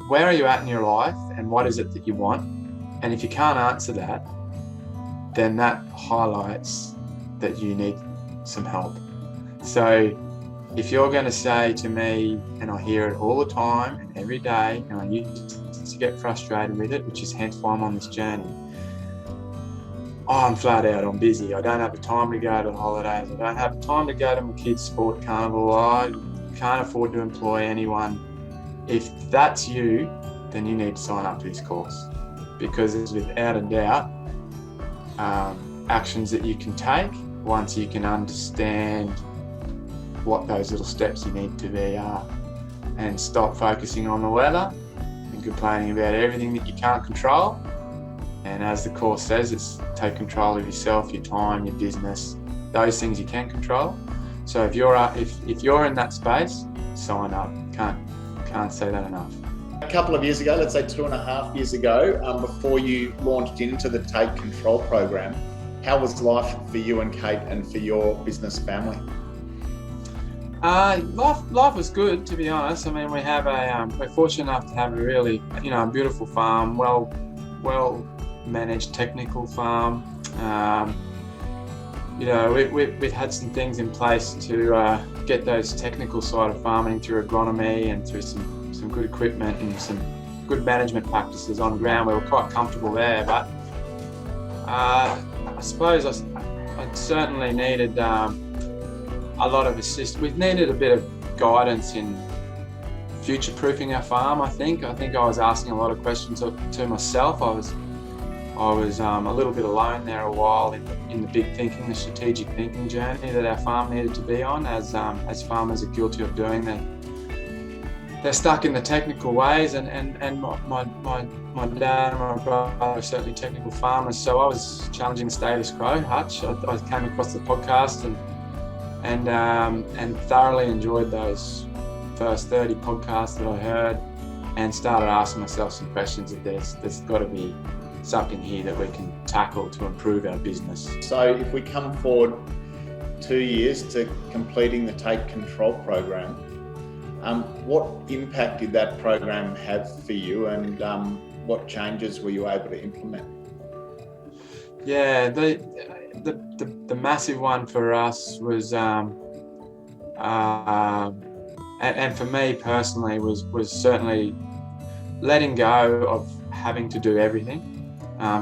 where are you at in your life and what is it that you want? And if you can't answer that, then that highlights that you need some help. So if you're going to say to me, and I hear it all the time and every day, and I used to get frustrated with it, which is hence why I'm on this journey. Oh, I'm flat out, I'm busy. I don't have the time to go to the holidays. I don't have time to go to my kids' sport carnival. I can't afford to employ anyone. If that's you, then you need to sign up to this course, because there's without a doubt actions that you can take once you can understand what those little steps you need to be are, and stop focusing on the weather and complaining about everything that you can't control. And as the course says, it's take control of yourself, your time, your business, those things you can control. So if you're in that space, sign up. Can't say that enough. A couple of years ago, let's say 2.5 years ago, before you launched into the Take Control program, how was life for you and Kate and for your business family? Life was good, to be honest. I mean, we're fortunate enough to have a really, beautiful farm, well managed technical farm. We've had some things in place to get those technical side of farming through agronomy and through some good equipment and some good management practices on ground. We were quite comfortable there, but I suppose I certainly needed a lot of assist. We've needed a bit of guidance in future-proofing our farm. I think I was asking a lot of questions to myself. I was a little bit alone there a while in the big thinking, the strategic thinking journey that our farm needed to be on, as farmers are guilty of doing. They're stuck in the technical ways, and my dad and my brother are certainly technical farmers, so I was challenging the status quo. Hutch, I came across the podcast and thoroughly enjoyed those first 30 podcasts that I heard, and started asking myself some questions that there's got to be something here that we can tackle to improve our business. So if we come forward 2 years to completing the Take Control program, what impact did that program have for you, and what changes were you able to implement? Yeah, the massive one for us was, and for me personally, was certainly letting go of having to do everything.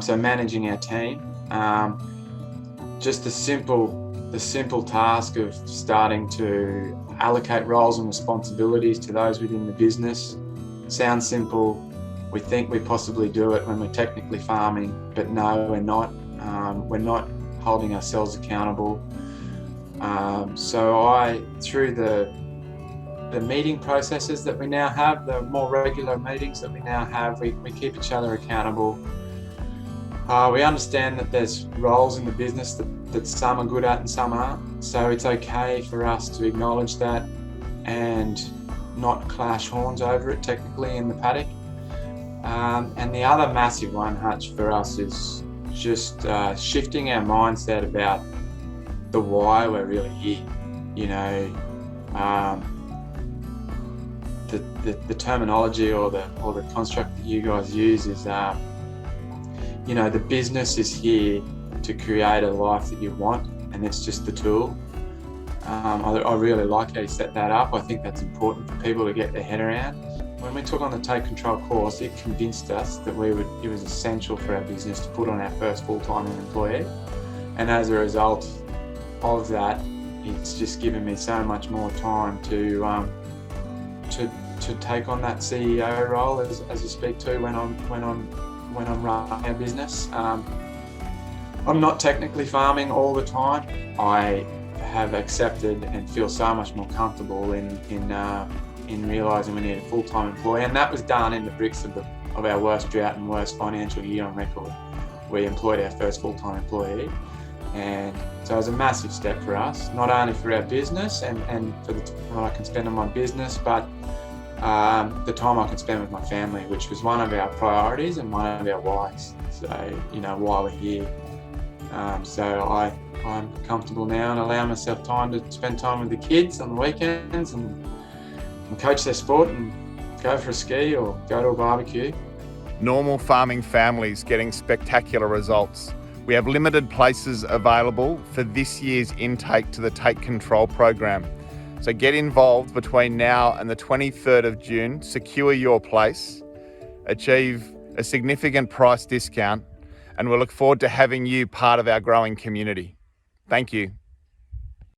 So managing our team, just the simple task of starting to allocate roles and responsibilities to those within the business. Sounds simple. We think we possibly do it when we're technically farming, but no, we're not. We're not holding ourselves accountable. So through the meeting processes that we now have, the more regular meetings that we now have, we keep each other accountable. We understand that there's roles in the business that some are good at and some aren't. So it's okay for us to acknowledge that and not clash horns over it technically in the paddock. And the other massive one, Hutch, for us is just shifting our mindset about the why we're really here. The terminology or the construct that you guys use is the business is here to create a life that you want, and it's just the tool. I really like how you set that up. I think that's important for people to get their head around. When we took on the Take Control course, it convinced us that it was essential for our business to put on our first full-time employee. And as a result of that, it's just given me so much more time to take on that CEO role, as you speak to, when I'm running our business. I'm not technically farming all the time. I have accepted and feel so much more comfortable in realising we need a full-time employee, and that was done in the bricks of our worst drought and worst financial year on record. We employed our first full-time employee, and so it was a massive step for us, not only for our business and for the time I can spend on my business, but the time I can spend with my family, which was one of our priorities and one of our whys. So, why we're here. So I'm comfortable now and allow myself time to spend time with the kids on the weekends and coach their sport and go for a ski or go to a barbecue. Normal farming families getting spectacular results. We have limited places available for this year's intake to the Take Control program. So get involved between now and the 23rd of June, secure your place, achieve a significant price discount, and we'll look forward to having you part of our growing community. Thank you.